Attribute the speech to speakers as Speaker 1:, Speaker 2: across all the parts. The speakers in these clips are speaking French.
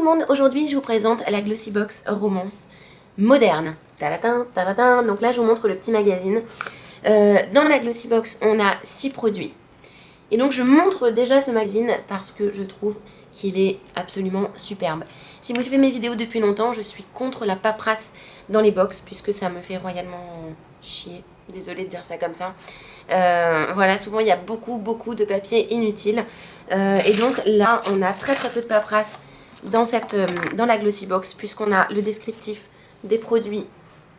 Speaker 1: le monde, aujourd'hui je vous présente la Glossybox Romance moderne. Tadadin, tadadin. Donc là je vous montre le petit magazine. Dans la Glossybox on a 6 produits. Et donc je montre déjà ce magazine parce que je trouve qu'il est absolument superbe. Si vous suivez mes vidéos depuis longtemps, je suis contre la paperasse dans les box puisque ça me fait royalement chier. Désolée de dire ça comme ça. Voilà, souvent il y a beaucoup de papier inutile. Et donc là on a très peu de paperasse dans la Glossybox puisqu'on a le descriptif des produits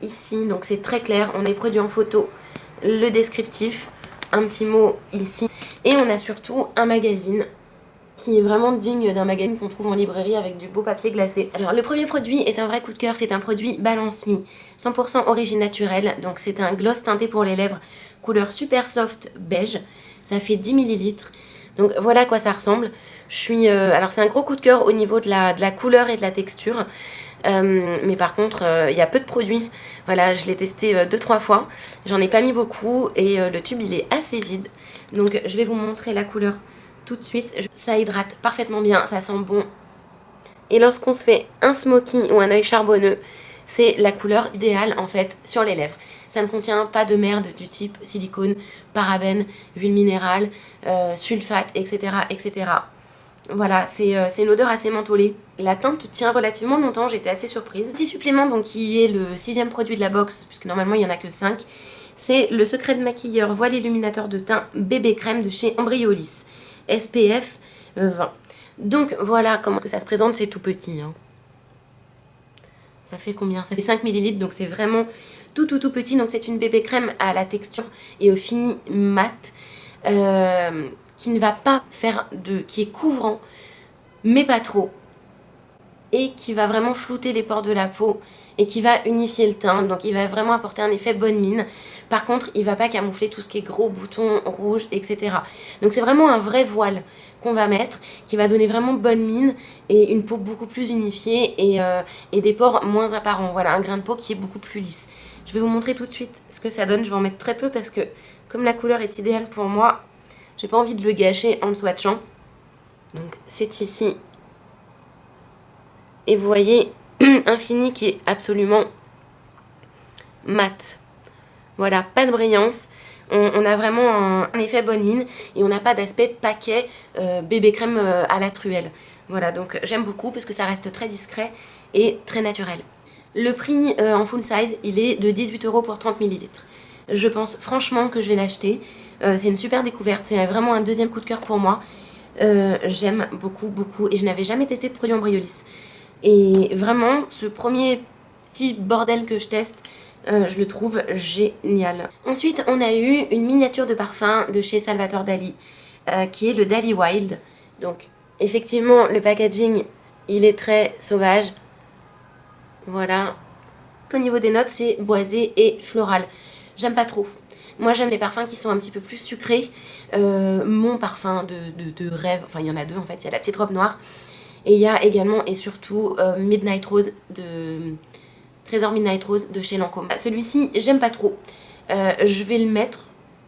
Speaker 1: ici. Donc c'est très clair, on a les produits en photo, le descriptif, un petit mot ici. Et on a surtout un magazine qui est vraiment digne d'un magazine qu'on trouve en librairie avec du beau papier glacé. Alors le premier produit est un vrai coup de cœur, c'est un produit Balance Me, 100% origine naturelle, donc c'est un gloss teinté pour les lèvres, couleur super soft beige, ça fait 10 ml, donc voilà à quoi ça ressemble. Alors c'est un gros coup de cœur au niveau de la couleur et de la texture, mais par contre il y a peu de produits. Voilà, je l'ai testé 2-3 fois, j'en ai pas mis beaucoup et le tube il est assez vide, donc je vais vous montrer la couleur tout de suite. Ça hydrate parfaitement bien, ça sent bon. Et lorsqu'on se fait un smoky ou un œil charbonneux, c'est la couleur idéale en fait sur les lèvres. Ça ne contient pas de merde du type silicone, parabènes, huile minérale, sulfate, etc. Voilà, c'est une odeur assez mentholée. La teinte tient relativement longtemps, j'étais assez surprise. Petit supplément donc qui est le 6e produit de la box, puisque normalement il n'y en a que 5. C'est le secret de maquilleur voile illuminateur de teint bébé crème de chez Embryolis. SPF 20. Donc voilà comment ça se présente, c'est tout petit. Hein. Ça fait combien? Ça fait 5 ml, donc c'est vraiment tout petit. Donc c'est une bébé crème à la texture et au fini mat, qui ne va pas faire qui est couvrant, mais pas trop. Et qui va vraiment flouter les pores de la peau et qui va unifier le teint, donc il va vraiment apporter un effet bonne mine. Par contre, il va pas camoufler tout ce qui est gros boutons rouges, etc. Donc c'est vraiment un vrai voile qu'on va mettre, qui va donner vraiment bonne mine et une peau beaucoup plus unifiée et des pores moins apparents. Voilà, un grain de peau qui est beaucoup plus lisse. Je vais vous montrer tout de suite ce que ça donne. Je vais en mettre très peu parce que comme la couleur est idéale pour moi, j'ai pas envie de le gâcher en le swatchant. Donc c'est ici. Et vous voyez un fini qui est absolument mat. Voilà, pas de brillance. On a vraiment un effet bonne mine et on n'a pas d'aspect paquet bébé crème à la truelle. Voilà, donc j'aime beaucoup parce que ça reste très discret et très naturel. Le prix en full size, il est de 18 € pour 30 ml. Je pense franchement que je vais l'acheter. C'est une super découverte, c'est vraiment un deuxième coup de cœur pour moi. J'aime beaucoup et je n'avais jamais testé de produit Embryolis. Et vraiment, ce premier petit bordel que je teste, je le trouve génial. Ensuite, on a eu une miniature de parfum de chez Salvatore Dali, qui est le Dali Wild. Donc, effectivement, le packaging, il est très sauvage. Voilà. Au niveau des notes, c'est boisé et floral. J'aime pas trop. Moi, j'aime les parfums qui sont un petit peu plus sucrés. Mon parfum de rêve, enfin, il y en a deux en fait. Il y a la petite robe noire. Et il y a également et surtout Midnight Rose de Trésor Midnight Rose de chez Lancôme. Celui-ci, j'aime pas trop. Je vais le mettre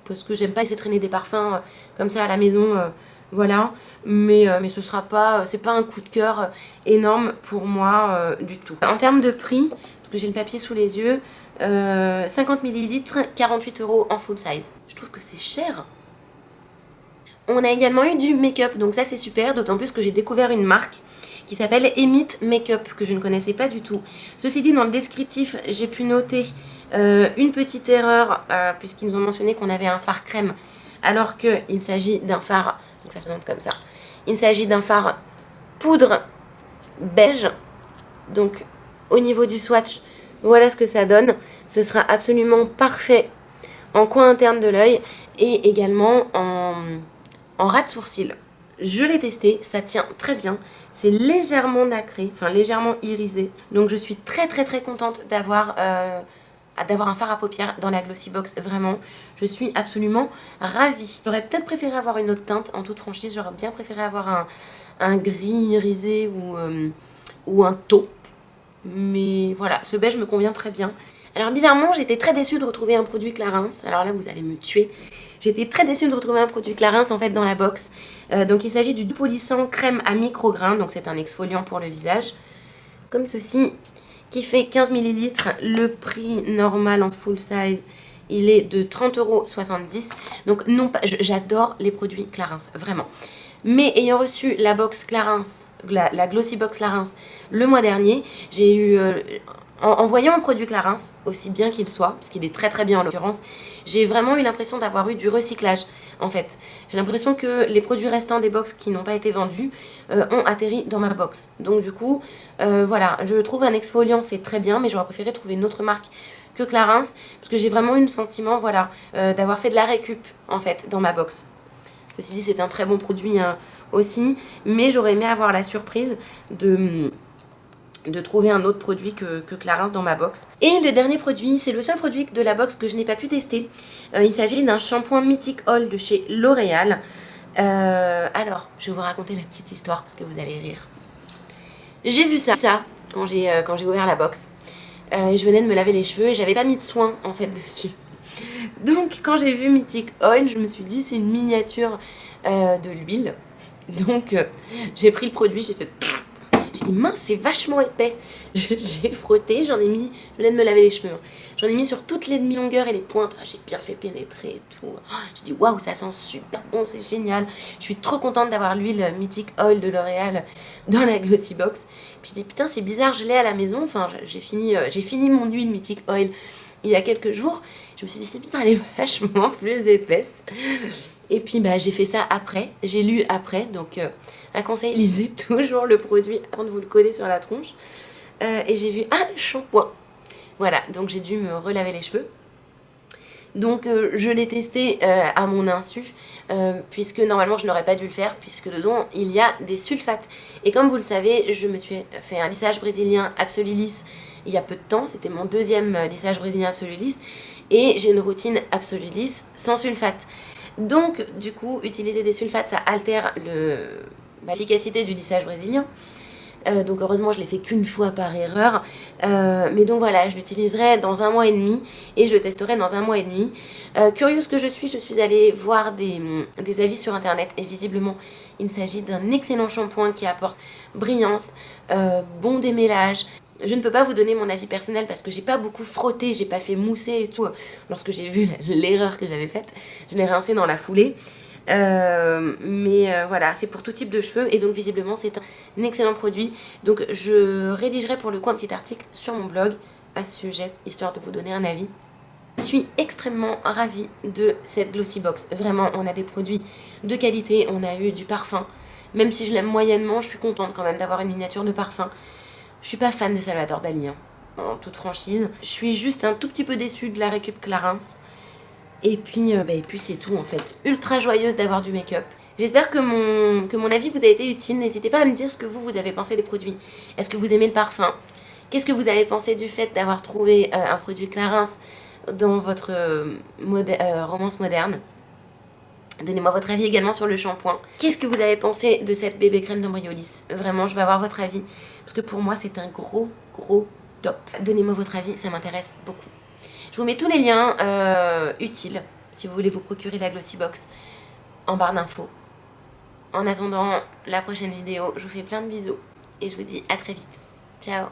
Speaker 1: parce que j'aime pas laisser traîner des parfums comme ça à la maison. Voilà. Mais ce sera pas, c'est pas un coup de cœur énorme pour moi du tout. En termes de prix, parce que j'ai le papier sous les yeux, 50 ml, 48 € en full size. Je trouve que c'est cher. On a également eu du make-up, donc ça c'est super, d'autant plus que j'ai découvert une marque qui s'appelle Emit Makeup, que je ne connaissais pas du tout. Ceci dit, dans le descriptif, j'ai pu noter une petite erreur, puisqu'ils nous ont mentionné qu'on avait un fard crème, alors qu'il s'agit d'un fard, donc ça se présente comme ça, il s'agit d'un fard poudre beige, donc au niveau du swatch, voilà ce que ça donne. Ce sera absolument parfait en coin interne de l'œil et également en ras de sourcil. Je l'ai testé, ça tient très bien. C'est légèrement nacré, enfin légèrement irisé. Donc je suis très contente d'avoir un fard à paupières dans la Glossybox. Vraiment, je suis absolument ravie. J'aurais peut-être préféré avoir une autre teinte, en toute franchise. J'aurais bien préféré avoir un gris irisé ou un taupe. Mais voilà, ce beige me convient très bien. Alors bizarrement, j'étais très déçue de retrouver un produit Clarins. Alors là, vous allez me tuer. J'étais très déçue de retrouver un produit Clarins en fait dans la box. Donc il s'agit du Polissant crème à micro-grains. Donc c'est un exfoliant pour le visage. Comme ceci, qui fait 15 ml. Le prix normal en full size, il est de 30,70 €. Donc non, j'adore les produits Clarins, vraiment. Mais ayant reçu la box Clarins, la Glossy Box Clarins, le mois dernier, j'ai eu... en voyant un produit Clarins, aussi bien qu'il soit, parce qu'il est très très bien en l'occurrence, j'ai vraiment eu l'impression d'avoir eu du recyclage en fait. J'ai l'impression que les produits restants des box qui n'ont pas été vendus ont atterri dans ma box. Donc du coup, voilà, je trouve un exfoliant c'est très bien, mais j'aurais préféré trouver une autre marque que Clarins, parce que j'ai vraiment eu le sentiment voilà, d'avoir fait de la récup en fait dans ma box. Ceci dit, c'est un très bon produit aussi, mais j'aurais aimé avoir la surprise de trouver un autre produit que Clarins dans ma box. Et le dernier produit, c'est le seul produit de la box que je n'ai pas pu tester. Il s'agit d'un shampoing Mythic Oil de chez L'Oréal. Alors, je vais vous raconter la petite histoire parce que vous allez rire. J'ai vu ça quand j'ai ouvert la box. Je venais de me laver les cheveux et j'avais pas mis de soin en fait dessus. Donc quand j'ai vu Mythic Oil, je me suis dit c'est une miniature de l'huile. Donc j'ai pris le produit, j'ai fait... J'ai dit mince c'est vachement épais. J'ai frotté, j'en ai mis, je venais de me laver les cheveux. J'en ai mis sur toutes les demi-longueurs et les pointes. J'ai bien fait pénétrer et tout. Je dis waouh ça sent super bon, c'est génial. Je suis trop contente d'avoir l'huile Mythic Oil de L'Oréal dans la Glossy Box. Puis je dis putain c'est bizarre, je l'ai à la maison. Enfin j'ai fini mon huile Mythic Oil il y a quelques jours. Je me suis dit c'est bizarre, elle est vachement plus épaisse. Et puis bah, j'ai fait ça après, j'ai lu après, donc un conseil, lisez toujours le produit avant de vous le coller sur la tronche. Et j'ai vu, le shampoing. Voilà, donc j'ai dû me relaver les cheveux. Donc je l'ai testé à mon insu, puisque normalement je n'aurais pas dû le faire, puisque dedans il y a des sulfates. Et comme vous le savez, je me suis fait un lissage brésilien Absolulis il y a peu de temps, c'était mon deuxième lissage brésilien Absolulis, et j'ai une routine Absolulis sans sulfate. Donc du coup, utiliser des sulfates, ça altère l'efficacité du lissage brésilien. Donc heureusement je l'ai fait qu'une fois par erreur, mais donc voilà, je l'utiliserai dans 1 mois et demi et je le testerai dans 1 mois et demi. Curieuse que je suis allée voir des avis sur internet et visiblement il s'agit d'un excellent shampoing qui apporte brillance, bon démêlage. Je ne peux pas vous donner mon avis personnel parce que j'ai pas beaucoup frotté, j'ai pas fait mousser et tout. Lorsque j'ai vu l'erreur que j'avais faite, je l'ai rincé dans la foulée. Voilà, c'est pour tout type de cheveux et donc visiblement c'est un excellent produit. Donc je rédigerai pour le coup un petit article sur mon blog à ce sujet, histoire de vous donner un avis. Je suis extrêmement ravie de cette Glossy Box. Vraiment, on a des produits de qualité, on a eu du parfum. Même si je l'aime moyennement, je suis contente quand même d'avoir une miniature de parfum. Je suis pas fan de Salvador Dali, en toute franchise. Je suis juste un tout petit peu déçue de la récup Clarins. Et puis c'est tout en fait. Ultra joyeuse d'avoir du make-up. J'espère que mon avis vous a été utile. N'hésitez pas à me dire ce que vous avez pensé des produits. Est-ce que vous aimez le parfum? Qu'est-ce que vous avez pensé du fait d'avoir trouvé un produit Clarins dans votre romance moderne? Donnez-moi votre avis également sur le shampoing. Qu'est-ce que vous avez pensé de cette bébé crème d'Embryolis? Vraiment, je veux avoir votre avis. Parce que pour moi, c'est un gros top. Donnez-moi votre avis, ça m'intéresse beaucoup. Je vous mets tous les liens utiles si vous voulez vous procurer la Glossy Box en barre d'infos. En attendant la prochaine vidéo, je vous fais plein de bisous et je vous dis à très vite. Ciao!